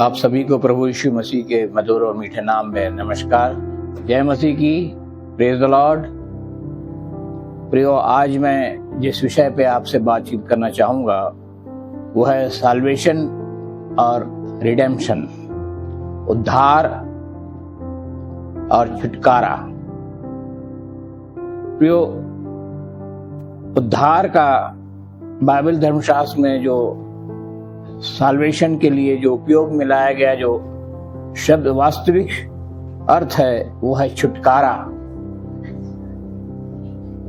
आप सभी को प्रभु यीशु मसीह के मधुर और मीठे नाम में नमस्कार। जय मसीह की, प्रेज द लॉर्ड। प्रियो, आज मैं जिस विषय पे आपसे बातचीत करना चाहूँगा वो है साल्वेशन और रिडेम्पशन, उद्धार और छुटकारा। प्रियो, उद्धार का बाइबल धर्मशास्त्र में जो साल्वेशन के लिए जो उपयोग में लाया गया जो शब्द वास्तविक अर्थ है वो है छुटकारा,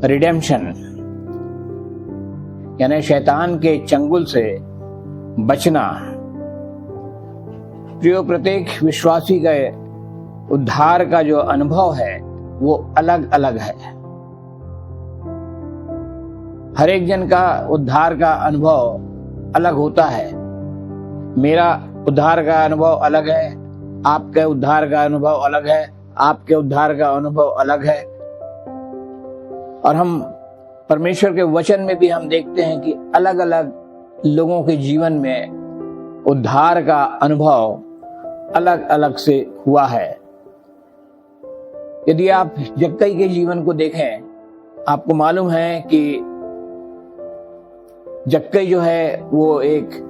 रिडेम्पशन, यानी शैतान के चंगुल से बचना। प्रियो, प्रत्येक विश्वासी का उद्धार का जो अनुभव है वो अलग अलग है। हर एक जन का उद्धार का अनुभव अलग होता है। मेरा उद्धार का अनुभव अलग है, आपके उद्धार का अनुभव अलग है, आपके उद्धार का अनुभव अलग है। और हम परमेश्वर के वचन में भी हम देखते हैं कि अलग अलग लोगों के जीवन में उद्धार का अनुभव अलग अलग से हुआ है। यदि आप जक्कई के जीवन को देखें, आपको मालूम है कि जक्कई जो है वो एक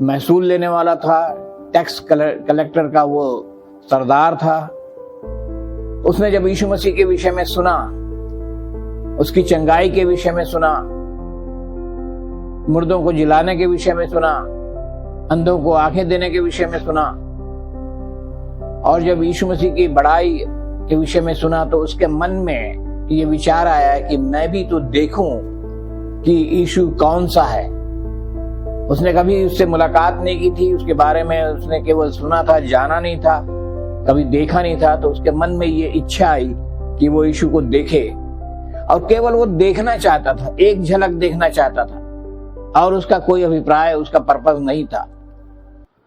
महसूल लेने वाला था, टैक्स कलेक्टर का वो सरदार था। उसने जब यीशु मसीह के विषय में सुना, उसकी चंगाई के विषय में सुना, मुर्दों को जिलाने के विषय में सुना, अंधों को आंखें देने के विषय में सुना, और जब यीशु मसीह की बड़ाई के विषय में सुना तो उसके मन में ये विचार आया कि मैं भी तो देखूं कि यीशु कौन सा है। उसने कभी उससे मुलाकात नहीं की थी, उसके बारे में उसने केवल सुना था, जाना नहीं था, कभी देखा नहीं था। तो उसके मन में ये इच्छा आई कि वो यीशु को देखे, और केवल वो देखना चाहता था, एक झलक देखना चाहता था, और उसका कोई अभिप्राय, उसका पर्पस नहीं था।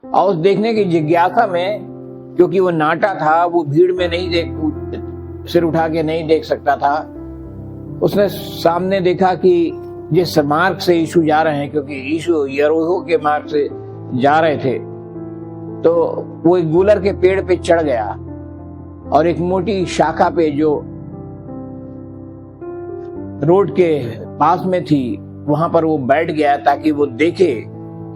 और उस देखने की जिज्ञासा में, क्योंकि वो नाटा था, वो भीड़ में नहीं सिर उठा के नहीं देख सकता था, उसने सामने देखा कि जिस मार्ग से यीशु जा रहे हैं, क्योंकि यीशु यरीहो के मार्ग से जा रहे थे, तो वो एक गूलर के पेड़ पे चढ़ गया और एक मोटी शाखा पे जो रोड के पास में थी वहां पर वो बैठ गया ताकि वो देखे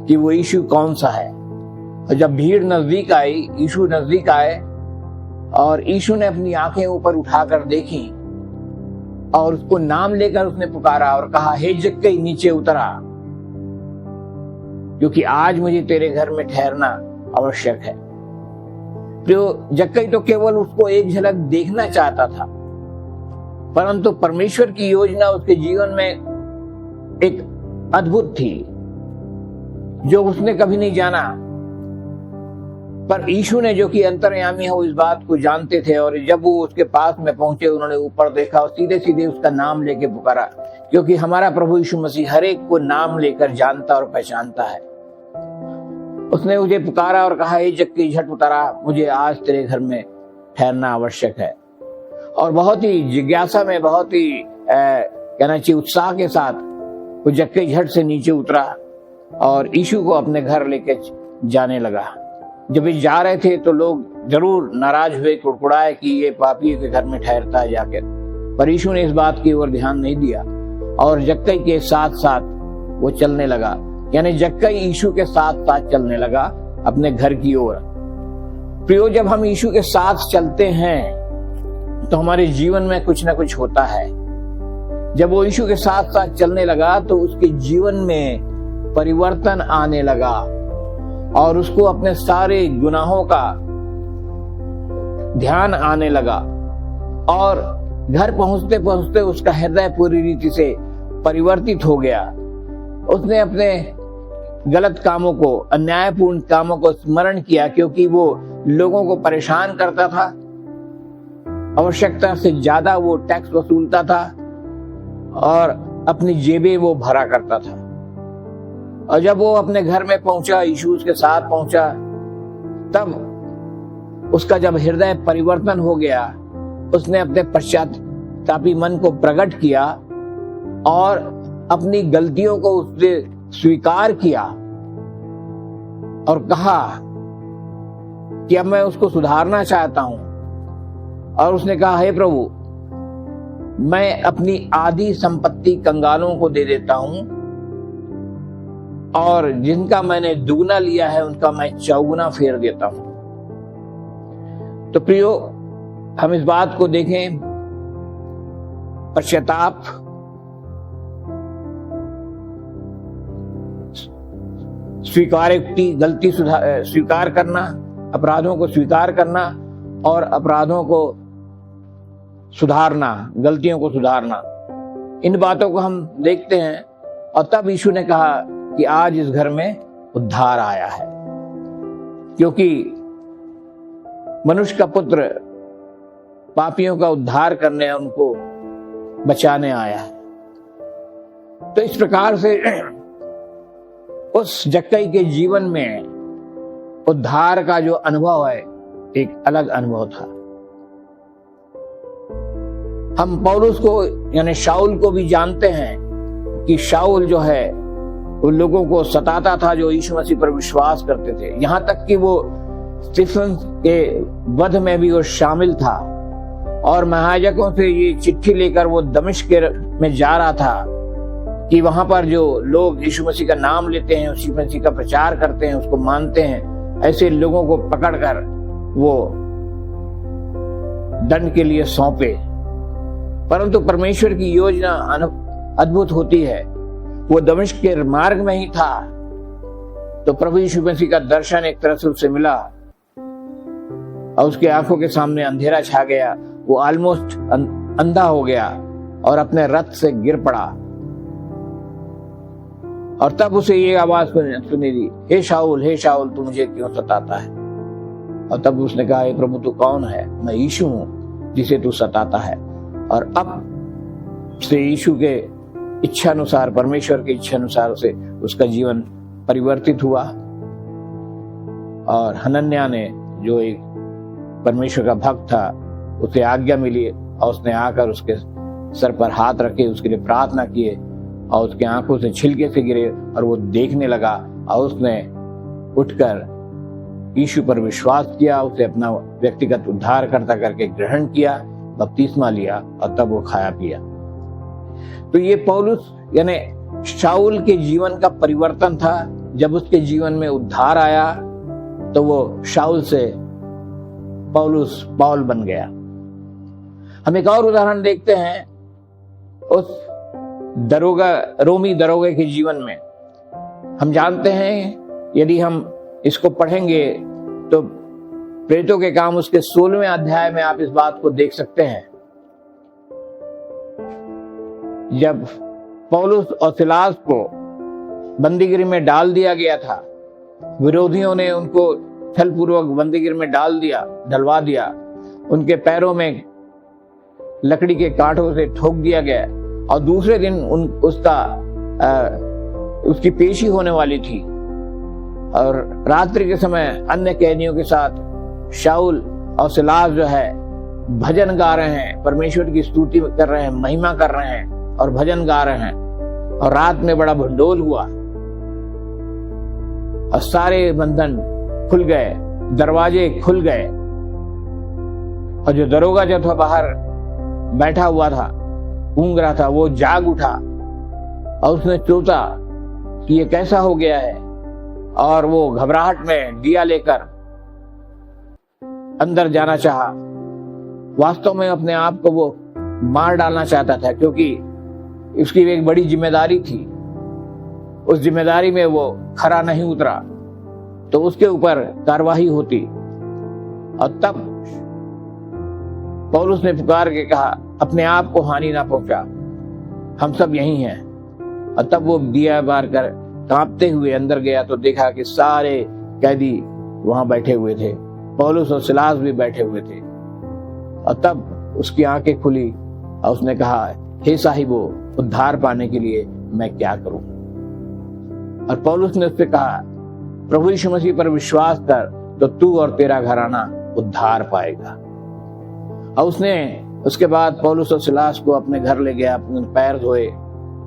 कि वो यीशु कौन सा है। और जब भीड़ नजदीक आई, यीशु नजदीक आए, और यीशु ने अपनी आंखें ऊपर उठाकर देखी और उसको नाम लेकर उसने पुकारा और कहा, हे जक्कई, नीचे उतरा, क्योंकि आज मुझे तेरे घर में ठहरना आवश्यक है। तो जक्कई तो केवल उसको एक झलक देखना चाहता था, परंतु परमेश्वर की योजना उसके जीवन में एक अद्भुत थी जो उसने कभी नहीं जाना। पर यीशु ने, जो कि अंतर्यामी है, वो इस बात को जानते थे, और जब वो उसके पास में पहुंचे उन्होंने ऊपर देखा और सीधे सीधे उसका नाम लेके पुकारा, क्योंकि हमारा प्रभु यीशु मसीह हर एक को नाम लेकर जानता और पहचानता है। उसने मुझे पुकारा और कहा, हे जक्कई, झट उतरा, मुझे आज तेरे घर में ठहरना आवश्यक है। और बहुत ही जिज्ञासा में, बहुत ही कहना चाहिए उत्साह के साथ वो जक्कई झट से नीचे उतरा और यीशु को अपने घर लेके जाने लगा। जब ये जा रहे थे तो लोग जरूर नाराज हुए, कुड़कुड़ाए कि ये पापी के घर में ठहरता है जाकर, पर यीशु ने इस बात की ओर ध्यान नहीं दिया और जक्कई के साथ साथ वो चलने लगा, यानी जक्कई यीशु के साथ साथ चलने लगा अपने घर की ओर। प्रियो, जब हम यीशु के साथ चलते हैं तो हमारे जीवन में कुछ ना कुछ होता है। जब वो यीशु के साथ साथ चलने लगा तो उसके जीवन में परिवर्तन आने लगा और उसको अपने सारे गुनाहों का ध्यान आने लगा, और घर पहुंचते पहुंचते उसका हृदय पूरी रीति से परिवर्तित हो गया। उसने अपने गलत कामों को, अन्यायपूर्ण कामों को स्मरण किया, क्योंकि वो लोगों को परेशान करता था, आवश्यकता से ज्यादा वो टैक्स वसूलता था और अपनी जेबें वो भरा करता था। और जब वो अपने घर में पहुंचा, यीशु उसके साथ पहुंचा, तब उसका जब हृदय परिवर्तन हो गया, उसने अपने पश्चातापी मन को प्रकट किया और अपनी गलतियों को उसने स्वीकार किया और कहा कि अब मैं उसको सुधारना चाहता हूं। और उसने कहा, हे प्रभु, मैं अपनी आधी संपत्ति कंगालों को दे देता हूं और जिनका मैंने दुगना लिया है उनका मैं चौगुना फेर देता हूं। तो प्रियो, हम इस बात को देखें, पश्चाताप, स्वीकारोक्ति, गलती स्वीकार करना, अपराधों को स्वीकार करना और अपराधों को सुधारना, गलतियों को सुधारना, इन बातों को हम देखते हैं। और तब यीशु ने कहा कि आज इस घर में उद्धार आया है, क्योंकि मनुष्य का पुत्र पापियों का उद्धार करने, उनको बचाने आया है। तो इस प्रकार से उस जक्कई के जीवन में उद्धार का जो अनुभव है, एक अलग अनुभव था। हम पौलुस को यानी शाऊल को भी जानते हैं कि शाऊल जो है उन लोगों को सताता था जो यीशु मसीह पर विश्वास करते थे, यहां तक कि वो स्टीफन के वध में भी वो शामिल था। और महायाजकों से ये चिट्ठी लेकर वो दमिश्क में जा रहा था कि वहां पर जो लोग यीशु मसीह का नाम लेते हैं, यीशु मसीह का प्रचार करते हैं, उसको मानते हैं, ऐसे लोगों को पकड़कर वो दंड के लिए सौंपे। परंतु परमेश्वर की योजना अद्भुत होती है। वो दमिश्क के मार्ग में ही था तो प्रभु यीशु मसीह का दर्शन एक तरह से उसे मिला और उसके आंखों के सामने अंधेरा छा गया। वो ऑलमोस्ट अंधा हो गया और अपने रथ से गिर पड़ा। और तब उसे ये आवाज सुनी दी, हे शाऊल, तू मुझे क्यों सताता है? और तब उसने कहा, हे प्रभु, तू कौन है? मैं यीशु हूं जिसे तू सताता है। और अब से यीशु के इच्छानुसार, परमेश्वर की इच्छानुसार से उसका जीवन परिवर्तित हुआ। और हनन्याह ने, जो एक परमेश्वर का भक्त था, उसे आज्ञा मिली और उसने आकर उसके सर पर हाथ रखे, उसके लिए प्रार्थना किए और उसके आंखों से छिलके से गिरे और वो देखने लगा। और उसने उठकर यीशु पर विश्वास किया, उसे अपना व्यक्तिगत उद्धारकर्ता करके ग्रहण किया, बपतिस्मा लिया और तब वो खाया पिया। तो ये पौलुस यानी शाऊल के जीवन का परिवर्तन था। जब उसके जीवन में उद्धार आया तो वो शाऊल से पौल बन गया। हम एक और उदाहरण देखते हैं उस रोमी दरोगा के जीवन में। हम जानते हैं, यदि हम इसको पढ़ेंगे तो प्रेरितों के काम उसके 16वें अध्याय में आप इस बात को देख सकते हैं। जब पौलुस और सिलास को बंदीगृह में डाल दिया गया था, विरोधियों ने उनको छलपूर्वक बंदीगृह में डलवा दिया, उनके पैरों में लकड़ी के कांटों से ठोक दिया गया और दूसरे दिन उसकी पेशी होने वाली थी। और रात्रि के समय अन्य कैदियों के साथ शाऊल और सिलास जो है भजन गा रहे हैं, परमेश्वर की स्तुति कर रहे हैं, महिमा कर रहे हैं और भजन गा रहे हैं। और रात में बड़ा भंडोल हुआ और सारे बंधन खुल गए, दरवाजे खुल गए। और जो दरोगा जो था बाहर बैठा हुआ था, ऊँग रहा था, वो जाग उठा और उसने सोचा कि ये कैसा हो गया है। और वो घबराहट में दिया लेकर अंदर जाना चाहा। वास्तव में अपने आप को वो मार डालना चाहता था, क्योंकि उसकी एक बड़ी जिम्मेदारी थी। उस जिम्मेदारी में वो खरा नहीं उतरा तो उसके ऊपर कार्यवाही होती। और तब पौलुस ने पुकार के कहा, अपने आप को हानि ना पहुंचा, हम सब यही हैं। और तब वो दिया बार कर कांपते हुए अंदर गया तो देखा कि सारे कैदी वहां बैठे हुए थे, पौलुस और सिलास भी बैठे हुए थे। और तब उसकी आंखें खुली और उसने कहा, हे साहिबो, उद्धार पाने के लिए मैं क्या करूं? और पौलुस ने उससे कहा, प्रभु यीशु मसीह पर विश्वास कर तो तू और तेरा घराना उद्धार पाएगा। और उसने उसके बाद पौलुस और सिलास को अपने घर ले गया, अपने पैर धोए,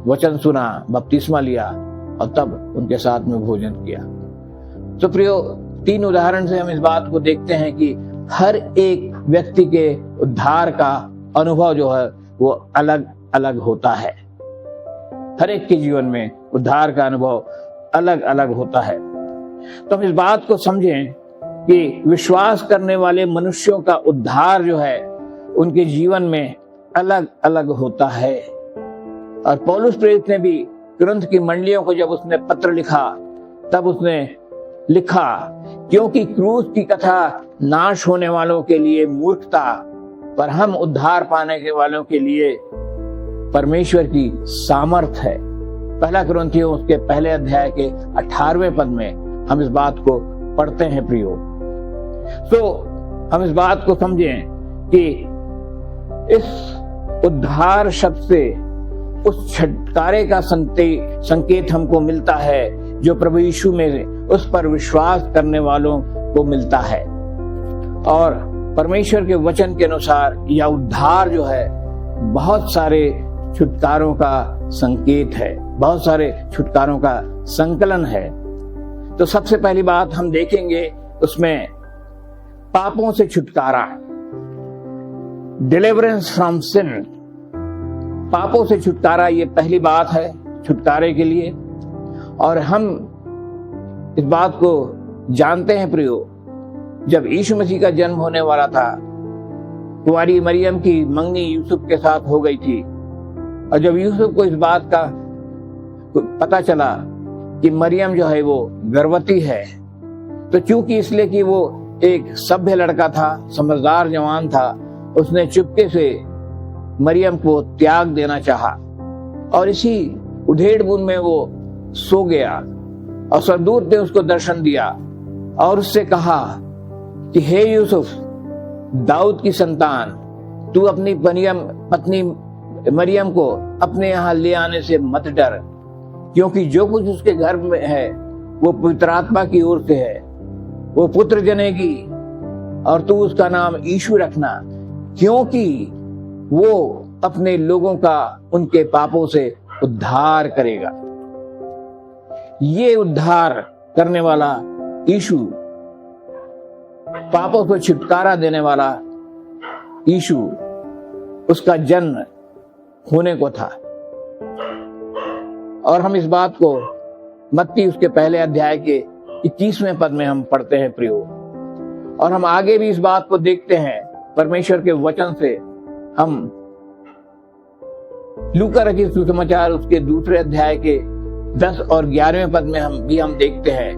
वचन सुना, बपतिस्मा लिया और तब उनके साथ में भोजन किया। तो प्रियो, 3 उदाहरण से हम इस बात को देखते हैं कि हर एक व्यक्ति के उद्धार का अनुभव जो है वो अलग अलग होता है। हर एक के जीवन में उद्धार का अनुभव अलग अलग होता है। तो हम इस बात को समझें कि विश्वास करने वाले मनुष्यों का उद्धार जो है उनके जीवन में अलग अलग होता है। और पौलुस प्रेरित ने भी कुरिन्थ की मंडलियों को जब उसने पत्र लिखा तब उसने लिखा, क्योंकि क्रूस की कथा नाश होने वालों के लिए मूर्खता, पर हम उद्धार पाने के वालों के लिए परमेश्वर की सामर्थ है। पहला कुरिन्थियों उसके पहले अध्याय के 18वें पद में हम इस बात को पढ़ते हैं प्रियो। तो हम इस बात को समझें कि इस उद्धार शब्द से उस छुटकारे का संकेत हमको मिलता है जो प्रभु यीशु में उस पर विश्वास करने वालों को मिलता है। और परमेश्वर के वचन के अनुसार यह उद्धार जो है बहुत सारे छुटकारों का संकेत है, बहुत सारे छुटकारों का संकलन है। तो सबसे पहली बात हम देखेंगे उसमें पापों से छुटकारा, डिलीवरेंस फ्रॉम सिन। पापों से छुटकारा ये पहली बात है छुटकारे के लिए। और हम इस बात को जानते हैं प्रियो, जब यीशु मसीह का जन्म होने वाला था, कुंवारी मरियम की मंगनी यूसुफ के साथ हो गई थी। और जब यूसुफ को इस बात का पता चला कि मरियम जो है वो गर्भवती है, तो चूंकि इसलिए कि वो एक सभ्य लड़का था, समझदार जवान था, उसने चुपके से मरियम को त्याग देना चाहा और इसी उधेड़ बुन में वो सो गया। और स्वर्गदूत ने उसको दर्शन दिया और उससे कहा कि हे यूसुफ, दाऊद की संतान, तू अपनी पत्नी मरियम को अपने यहाँ ले आने से मत डर, क्योंकि जो कुछ उसके घर में है वो पवित्र आत्मा की ओर से है। वो पुत्र जनेगी और तू उसका नाम यीशु रखना, क्योंकि वो अपने लोगों का उनके पापों से उद्धार करेगा। ये उद्धार करने वाला यीशु, पापों को छुटकारा देने वाला यीशु, उसका जन्म होने को था। और हम इस बात को मत्ती उसके पहले अध्याय के 21वें पद में हम पढ़ते हैं प्रियो। और हम आगे भी इस बात को देखते हैं परमेश्वर के वचन से। हम लूका रचित सुसमाचार उसके दूसरे अध्याय के 10 और 11वें पद में हम देखते हैं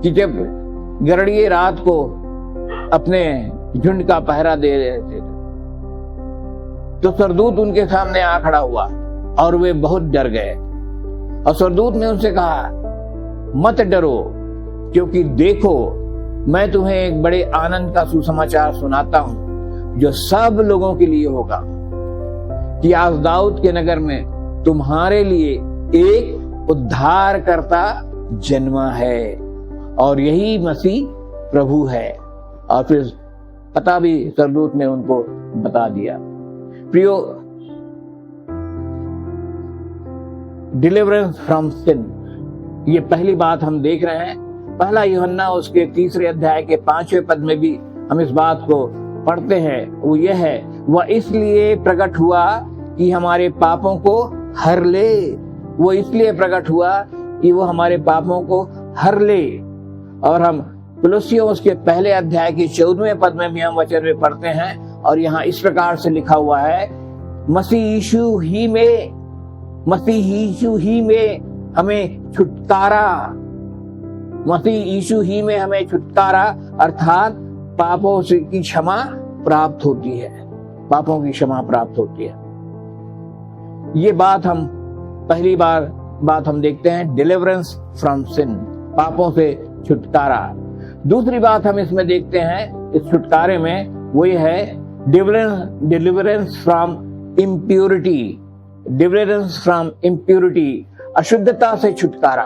कि जब गरड़िए रात को अपने झुंड का पहरा दे रहे थे, तो स्वर्गदूत उनके सामने आ खड़ा हुआ और वे बहुत डर गए। और स्वर्गदूत ने उनसे कहा, मत डरो, क्योंकि देखो मैं तुम्हें एक बड़े आनंद का सुसमाचार सुनाता हूं जो सब लोगों के लिए होगा, कि आज दाऊद के नगर में तुम्हारे लिए एक उद्धारकर्ता जन्मा है, और यही मसीह प्रभु है। और फिर पता भी स्वर्गदूत ने उनको बता दिया। प्रियो, डिलीवरेंस फ्रॉम सिन, ये पहली बात हम देख रहे हैं। पहला यूहन्ना उसके 3 अध्याय के 5वें पद में भी हम इस बात को पढ़ते हैं। वो ये है, वह इसलिए प्रकट हुआ कि हमारे पापों को हर ले। वो इसलिए प्रकट हुआ कि वो हमारे पापों को हर ले। और हम कुलुस्सियों उसके पहले अध्याय के 14वें पद में भी हम वचन में पढ़ते हैं, और यहाँ इस प्रकार से लिखा हुआ है, मसीह यीशु ही में हमें छुटकारा, मसीह यीशु ही में हमें छुटकारा, अर्थात पापों की क्षमा प्राप्त होती है, पापों की क्षमा प्राप्त होती है। ये बात हम पहली बात हम देखते हैं, डिलीवरेंस फ्रॉम सिन, पापों से छुटकारा। दूसरी बात हम इसमें देखते हैं इस छुटकारे में, वो ये है deliverance from impurity. Deliverance from impurity, अशुद्धता से छुटकारा,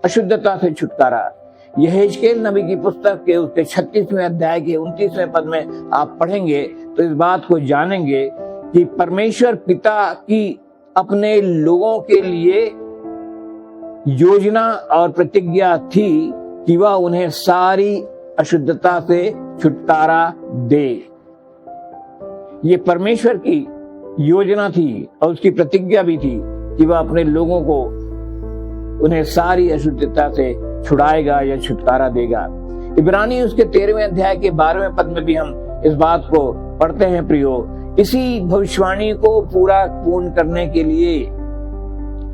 अशुद्धता से छुटकारा। यहेजकेल नबी की पुस्तक के उसके 36वें अध्याय के 29वें पद में आप पढ़ेंगे तो इस बात को जानेंगे कि परमेश्वर पिता की अपने लोगों के लिए योजना और प्रतिज्ञा थी कि वह उन्हें सारी अशुद्धता से छुटकारा दे। ये परमेश्वर की योजना थी और उसकी प्रतिज्ञा भी थी कि वह अपने लोगों को उन्हें सारी अशुद्धता से छुड़ाएगा या छुटकारा देगा। इब्रानी उसके 13वें अध्याय के 12वें पद में भी हम इस बात को पढ़ते हैं प्रियो। इसी भविष्यवाणी को पूर्ण करने के लिए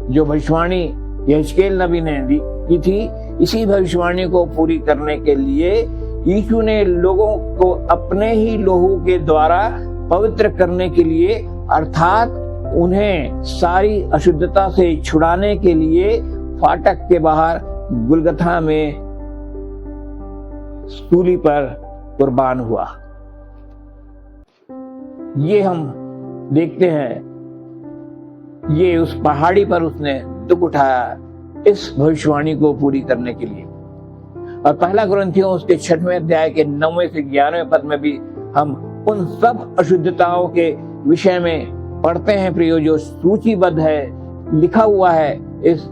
जो भविष्यवाणी यहेजकेल नबी ने की थी, इसी भविष्यवाणी को पूरी करने के लिए यीशु ने लोगों को अपने ही लोहू के द्वारा पवित्र करने के लिए, अर्थात उन्हें सारी अशुद्धता से छुड़ाने के लिए फाटक के बाहर गुलगथा में सूली पर कुर्बान हुआ। ये हम देखते हैं, ये उस पहाड़ी पर उसने दुख उठाया इस भविष्यवाणी को पूरी करने के लिए। और पहला कुरिन्थियों उसके 6वें अध्याय के 9वें से 11वें पद में भी हम उन सब अशुद्धताओं के विषय में पढ़ते हैं प्रियो, जो सूचीबद्ध है, लिखा हुआ है इस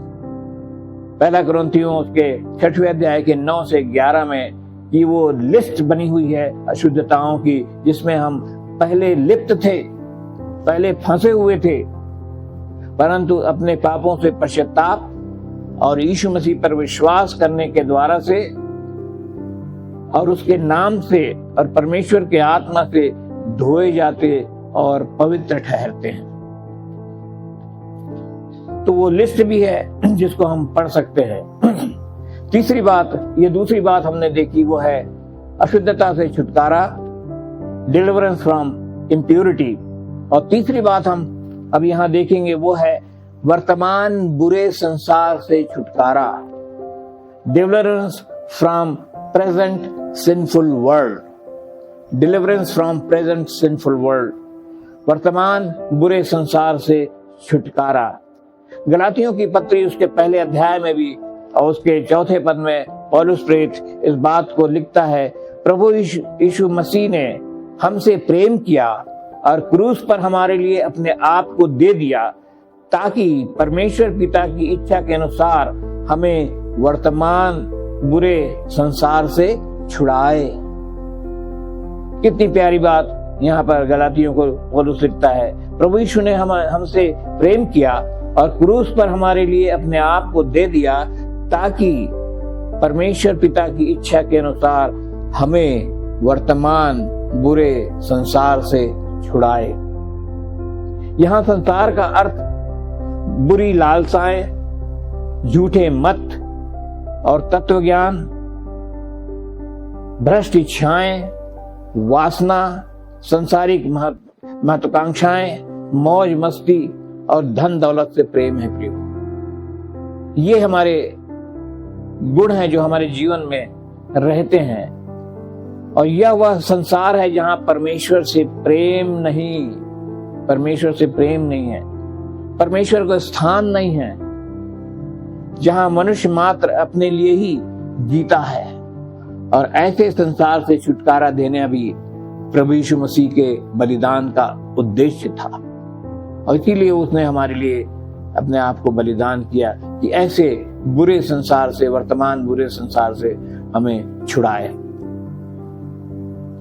पहला कुरिन्थियों उसके 6वें अध्याय के 9 से 11 में, कि वो लिस्ट बनी हुई है अशुद्धताओं की, जिसमें हम पहले लिप्त थे, पहले फंसे हुए थे, परंतु अपने पापों से पश्चाताप और यीशु मसीह पर विश्वास करने के द्वारा से और उसके नाम से और परमेश्वर के आत्मा से धोए जाते और पवित्र ठहरते हैं। तो वो लिस्ट भी है जिसको हम पढ़ सकते हैं। तीसरी बात, ये दूसरी बात हमने देखी, वो है अशुद्धता से छुटकारा, डिलीवरेंस फ्रॉम इम्प्योरिटी। और तीसरी बात हम अब यहां देखेंगे वो है वर्तमान बुरे संसार से छुटकारा, deliverance from present sinful world. Deliverance from present sinful world, वर्तमान बुरे संसार से छुटकारा। गलातियों की पत्री उसके पहले अध्याय में भी और उसके 4 पद में पौलुस प्रेरित इस बात को लिखता है, प्रभु यीशु मसीह ने हमसे प्रेम किया और क्रूस पर हमारे लिए अपने आप को दे दिया, ताकि परमेश्वर पिता की इच्छा के अनुसार हमें वर्तमान बुरे संसार से छुड़ाए। कितनी प्यारी बात यहाँ पर गलातियों को पौलुस लिखता है, प्रभु यीशु ने हमसे प्रेम किया और क्रूस पर हमारे लिए अपने आप को दे दिया, ताकि परमेश्वर पिता की इच्छा के अनुसार हमें वर्तमान बुरे संसार से छुड़ाए। यहां संसार का अर्थ बुरी लालसाएं, झूठे मत और तत्व ज्ञान, भ्रष्ट इच्छाएं, वासना, सांसारिक महत्वाकांक्षाएं, मौज मस्ती और धन दौलत से प्रेम है प्रिय। ये हमारे गुण हैं जो हमारे जीवन में रहते हैं, और यह वह संसार है जहां परमेश्वर से प्रेम नहीं, परमेश्वर से प्रेम नहीं है, परमेश्वर का स्थान नहीं है, जहां मनुष्य मात्र अपने लिए ही जीता है। और ऐसे संसार से छुटकारा देना भी प्रभु यीशु मसीह के बलिदान का उद्देश्य था, और इसीलिए उसने हमारे लिए अपने आप को बलिदान किया कि ऐसे बुरे संसार से, वर्तमान बुरे संसार से हमें छुड़ाए।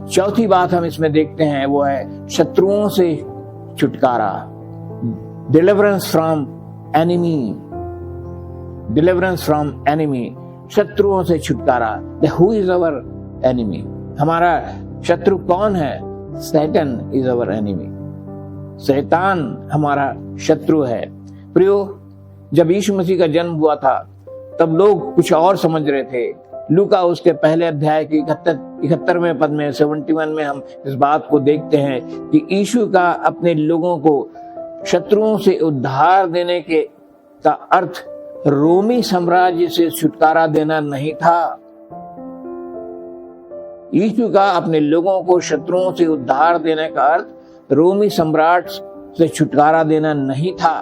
चौथी बात हम इसमें देखते हैं वो है शत्रुओं से छुटकारा, deliverance from enemy, deliverance from enemy, शत्रुओं से छुटकारा। Who is our enemy? हमारा शत्रु कौन है? सैटन इज अवर एनिमी, शैतान हमारा शत्रु है। प्रियो, जब यीशु मसीह का जन्म हुआ था तब लोग कुछ और समझ रहे थे। लूका उसके पहले अध्याय के 71वें पद में 71 में हम इस बात को देखते हैं कि यीशु का अपने लोगों को शत्रुओं से उद्धार देने के का अर्थ रोमी साम्राज्य से छुटकारा देना नहीं था। यीशु का अपने लोगों को शत्रुओं से उद्धार देने का अर्थ रोमी सम्राट से छुटकारा देना नहीं था,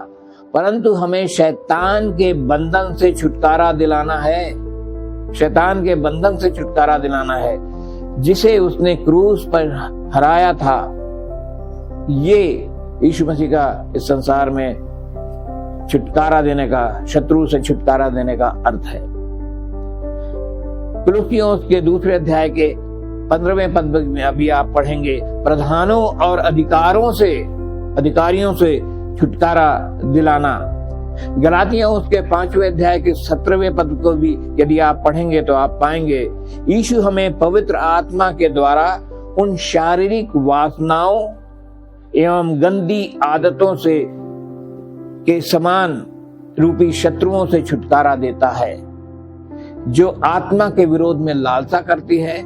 परंतु हमें शैतान के बंधन से छुटकारा दिलाना है। शैतान के बंधन से छुटकारा दिलाना है, जिसे उसने क्रूस पर हराया था। ये यीशु मसीह का इस संसार में छुटकारा देने का, शत्रु से छुटकारा देने का अर्थ है। कुलुसियों उसके दूसरे अध्याय के 15वें पद में अभी आप पढ़ेंगे, प्रधानों और अधिकारियों से छुटकारा दिलाना। गलातियों उसके 5वें अध्याय के 17वें पद को भी यदि आप पढ़ेंगे तो आप पाएंगे, यीशु हमें पवित्र आत्मा के द्वारा उन शारीरिक वासनाओं एवं गंदी आदतों से के समान रूपी शत्रुओं से छुटकारा देता है, जो आत्मा के विरोध में लालसा करती है।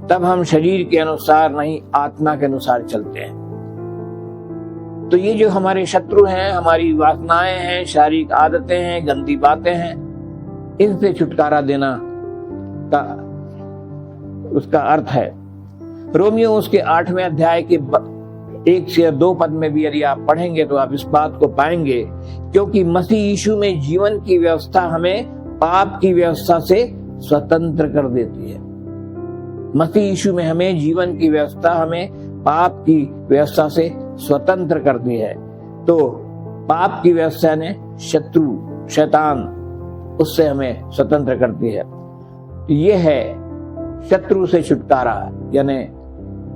तब हम शरीर के अनुसार नहीं, आत्मा के अनुसार चलते हैं। तो ये जो हमारे शत्रु हैं, हमारी वासनाएं हैं, शारीरिक आदतें हैं, गंदी बातें हैं, इनसे छुटकारा देना का उसका अर्थ है। रोमियो उसके 8वें अध्याय के 1 से 2 पद में भी यदि आप पढ़ेंगे तो आप इस बात को पाएंगे, क्योंकि मसीह यीशु में जीवन की व्यवस्था हमें पाप की व्यवस्था से स्वतंत्र कर देती है। मसीह यीशु में हमें जीवन की व्यवस्था हमें पाप की व्यवस्था से स्वतंत्र करती है। तो पाप की व्यवस्था ने शत्रु शैतान उससे हमें स्वतंत्र करती है। ये है शत्रु से छुटकारा, यानी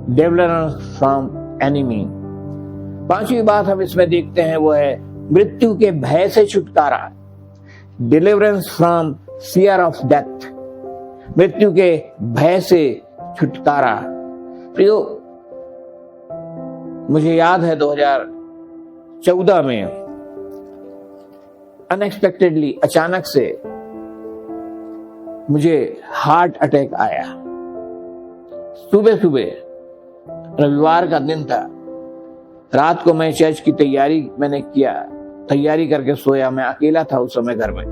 डिलीवरेंस फ्रॉम एनिमी। 5वीं बात हम इसमें देखते हैं वो है मृत्यु के भय से छुटकारा, deliverance from fear of death. मृत्यु के भय से छुटकारा। प्रियो, मुझे याद है 2014 में अनएक्सपेक्टेडली, अचानक से मुझे हार्ट अटैक आया। सुबह सुबह रविवार का दिन था, रात को मैं चर्च की तैयारी करके सोया। मैं अकेला था उस समय घर में।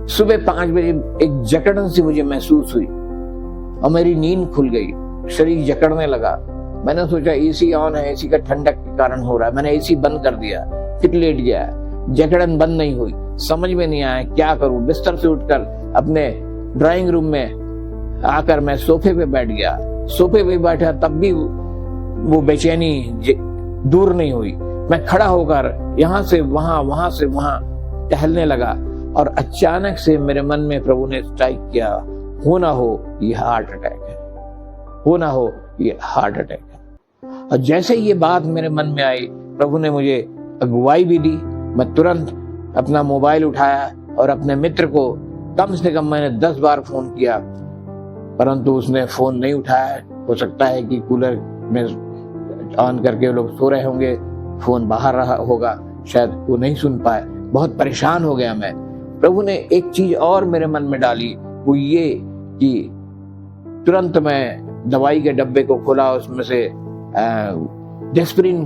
सुबह 5 बजे एक जकड़न सी मुझे महसूस हुई और मेरी नींद खुल गई, शरीर जकड़ने लगा। मैंने सोचा एसी ऑन है, एसी का ठंडक के कारण हो रहा है। मैंने एसी बंद कर दिया, फिर लेट गया, जकड़न बंद नहीं हुई। समझ में नहीं आया क्या करूं। बिस्तर से उठकर अपने ड्राइंग रूम में आकर मैं सोफे पे बैठ गया। सोफे पे बैठा तब भी वो बेचैनी दूर नहीं हुई। मैं खड़ा होकर यहां से वहां, वहां से वहां टहलने लगा और अचानक से मेरे मन में प्रभु ने स्ट्राइक किया, हो ना हो ये हार्ट अटैक है, हो ना हो ये हार्ट अटैक है। और जैसे ये बात मेरे मन में आई, प्रभु ने मुझे अगुवाई भी दी। मैं तुरंत अपना मोबाइल उठाया और अपने मित्र को कम से कम मैंने 10 बार फोन किया, परंतु उसने फोन नहीं उठाया। हो सकता है कि कूलर में ऑन करके लोग सो रहे होंगे, फोन बाहर रहा होगा, शायद वो नहीं सुन पाए। बहुत परेशान हो गया मैं। प्रभु ने एक चीज और मेरे मन में डाली, वो ये कि तुरंत मैं दवाई के डब्बे को खोला, उसमें से डेस्परिन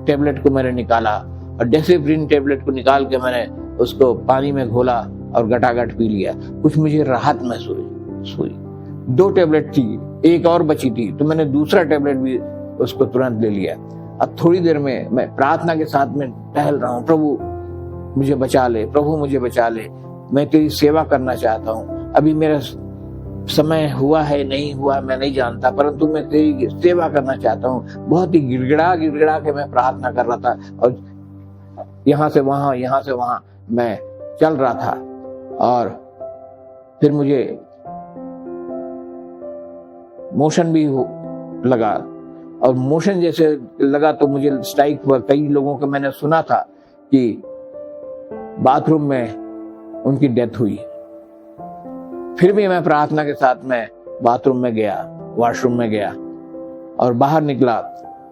टेबलेट को मैंने निकाला और डेस्परिन टेबलेट को निकाल के मैंने उसको पानी में घोला और गटागट पी लिया। कुछ मुझे राहत महसूस हुई। 2 टेबलेट थी, एक और बची थी, तो मैंने दूसरा टेबलेट भी उसको तुरंत ले लिया। अब थोड़ी देर में मैं प्रार्थना के साथ में टहल रहा हूँ, प्रभु मुझे बचा ले, प्रभु मुझे बचा ले, मैं तेरी सेवा करना चाहता हूँ। अभी मेरा समय हुआ है नहीं हुआ मैं नहीं जानता, परंतु मैं तेरी सेवा करना चाहता हूँ। बहुत ही गिड़गिड़ा के मैं प्रार्थना कर रहा था और यहाँ से वहां मैं चल रहा था। और फिर मुझे मोशन भी लगा, और मोशन जैसे लगा तो मुझे स्ट्राइक हुआ। कई लोगों को मैंने सुना था कि बाथरूम में उनकी डेथ हुई। फिर भी मैं प्रार्थना के साथ में बाथरूम में गया, वॉशरूम में गया और बाहर निकला।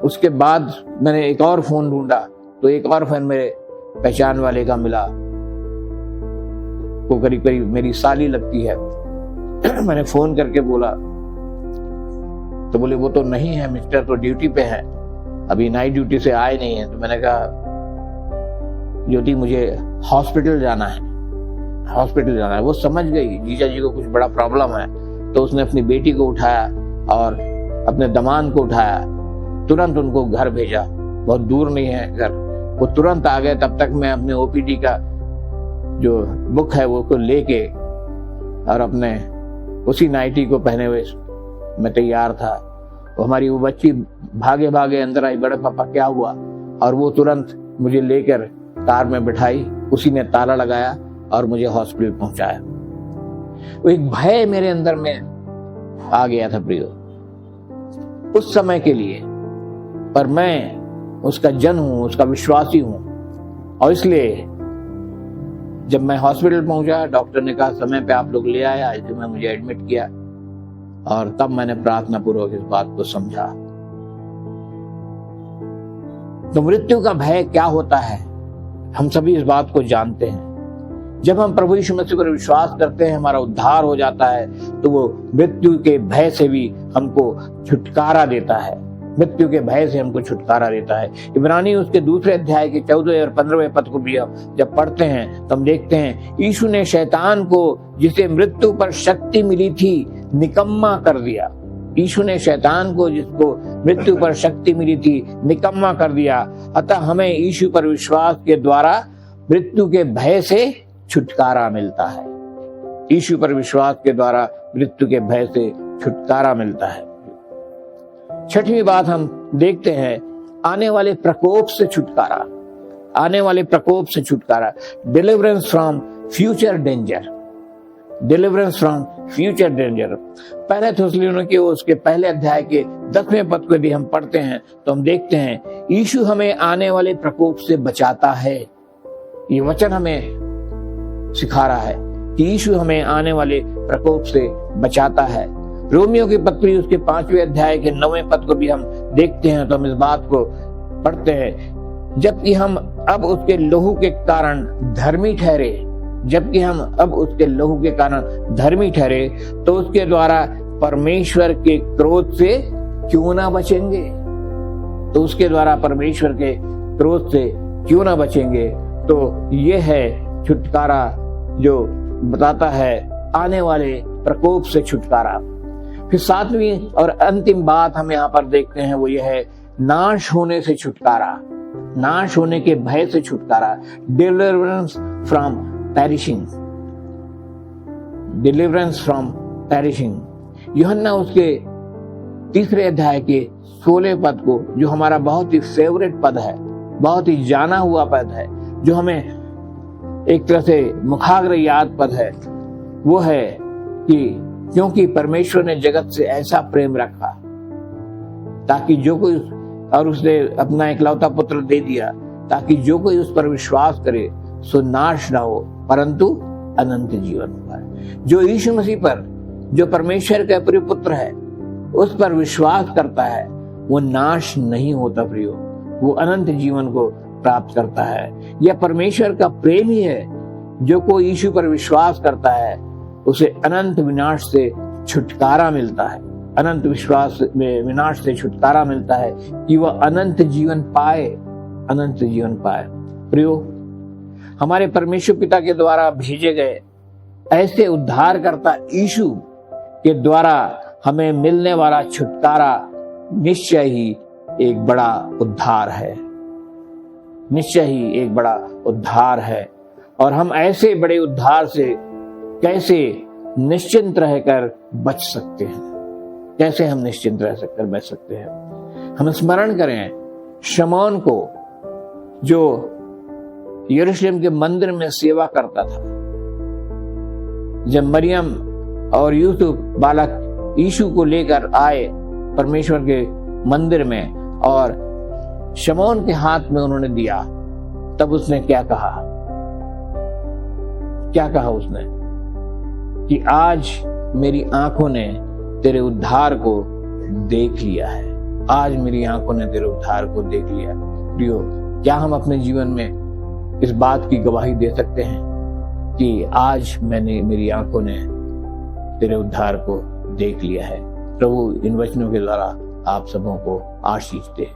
उसके बाद मैंने एक और फोन ढूंढा तो एक और फोन मेरे पहचान वाले का मिला, वो करीब करीब मेरी साली लगती है। मैंने फोन करके बोला तो बोले वो तो नहीं है मिस्टर, तो ड्यूटी पे है, अभी नाइट ड्यूटी से आए नहीं है। तो मैंने कहा ज्योति मुझे हॉस्पिटल जाना है। वो समझ गई जीजा जी को कुछ बड़ा प्रॉब्लम है, तो उसने अपनी बेटी को उठाया और अपने दामाद को उठाया, तुरंत उनको घर भेजा। बहुत दूर नहीं है घर, वो तुरंत आ गए। तब तक मैं अपने ओपीडी का जो बुक है वो को लेके और अपने उसी नाइटी को पहने हुए मैं तैयार था। हमारी वो बच्ची भागे भागे अंदर आई, बड़े पापा क्या हुआ? और वो तुरंत मुझे लेकर कार में बिठाई, उसी ने ताला लगाया और मुझे हॉस्पिटल पहुंचाया। वो एक भय मेरे अंदर में आ गया था प्रियो, उस समय के लिए, पर मैं उसका जन हूं, उसका विश्वासी हूं। और इसलिए जब मैं हॉस्पिटल पहुंचा, डॉक्टर ने कहा समय पे आप लोग ले आया, आईसीयू में मुझे एडमिट किया, और तब मैंने प्रार्थना पूर्वक इस बात को समझा। तो मृत्यु का भय क्या होता है, हम सभी इस बात को जानते हैं। जब हम प्रभु यीशु मसीह पर विश्वास करते हैं, हमारा उद्धार हो जाता है, तो वो मृत्यु के भय से भी हमको छुटकारा देता है, मृत्यु के भय से हमको छुटकारा देता है। इब्रानी उसके दूसरे अध्याय के 14 और 15वें पद को भी हम जब पढ़ते हैं तो हम देखते हैं, यीशु ने शैतान को जिसे मृत्यु पर शक्ति मिली थी निकम्मा कर दिया। यीशु ने शैतान को जिसको मृत्यु पर शक्ति मिली थी निकम्मा कर दिया। अतः हमें यीशु पर विश्वास के द्वारा मृत्यु के भय से छुटकारा मिलता है। यीशु पर विश्वास के द्वारा मृत्यु के भय से छुटकारा मिलता है। छठवीं बात हम देखते हैं, आने वाले प्रकोप से छुटकारा। आने वाले प्रकोप से छुटकारा, deliverance from future danger. Deliverance from future danger. पहले थिस्सलुनीकियों के उसके पहले अध्याय के 10वें पद को भी हम पढ़ते हैं तो हम देखते हैं, यीशु हमें आने वाले प्रकोप से बचाता है। ये वचन हमें सिखा रहा है कि यीशु हमें आने वाले प्रकोप से बचाता है। रोमियो की पत्री उसके 5वें अध्याय के 9वें पद को भी हम देखते हैं तो हम इस बात को पढ़ते हैं, जबकि हम अब उसके लहू के कारण धर्मी ठहरे, जबकि हम अब उसके लहू के कारण धर्मी ठहरे, तो उसके द्वारा परमेश्वर के क्रोध से क्यों ना बचेंगे। तो उसके द्वारा परमेश्वर के क्रोध से क्यों ना बचेंगे। तो ये है छुटकारा जो बताता है आने वाले प्रकोप से छुटकारा। फिर 7वीं और अंतिम बात हम यहाँ पर देखते हैं, वो ये है नाश होने से छुटकारा, नाश होने के भय से छुटकारा। Deliverance from perishing, deliverance from perishing. यूहन्ना उसके 3 अध्याय के 16 पद को, जो हमारा बहुत ही फेवरेट पद है, बहुत ही जाना हुआ पद है, जो हमें एक तरह से मुखाग्र याद पद है, वो है कि क्योंकि परमेश्वर ने जगत से ऐसा प्रेम रखा ताकि जो कोई, और उसने अपना इकलौता पुत्र दे दिया ताकि जो कोई उस पर विश्वास करे सो नाश ना हो परंतु अनंत जीवन पाए। जो यीशु मसीह पर, जो परमेश्वर का प्रिय पुत्र है, उस पर विश्वास करता है, वो नाश नहीं होता प्रियो, वो अनंत जीवन को प्राप्त करता है। यह परमेश्वर का प्रेम ही है, जो कोई यीशु पर विश्वास करता है उसे अनंत विनाश से छुटकारा मिलता है, अनंत विश्वास में विनाश से छुटकारा मिलता है कि वह अनंत जीवन पाए, अनंत जीवन पाए। प्रियो, हमारे परमेश्वर पिता के द्वारा भेजे गए ऐसे उद्धारकर्ता यीशु के द्वारा हमें मिलने वाला छुटकारा निश्चय ही एक बड़ा उद्धार है, निश्चय ही एक बड़ा उद्धार है। और हम ऐसे बड़े उद्धार से कैसे निश्चिंत रहकर बच सकते हैं, कैसे हम निश्चिंत रहकर बच सकते हैं। हम स्मरण करें शमौन को, जो यरूशलेम के मंदिर में सेवा करता था। जब मरियम और यूसुफ बालक यीशु को लेकर आए परमेश्वर के मंदिर में और शमौन के हाथ में उन्होंने दिया, तब उसने क्या कहा, क्या कहा उसने कि आज मेरी आंखों ने तेरे उद्धार को देख लिया है, आज मेरी आंखों ने तेरे उद्धार को देख लिया। प्रियो, क्या हम अपने जीवन में इस बात की गवाही दे सकते हैं कि आज मेरी आंखों ने तेरे उद्धार को देख लिया है। प्रभु इन वचनों के द्वारा आप सबों को आशीष दे।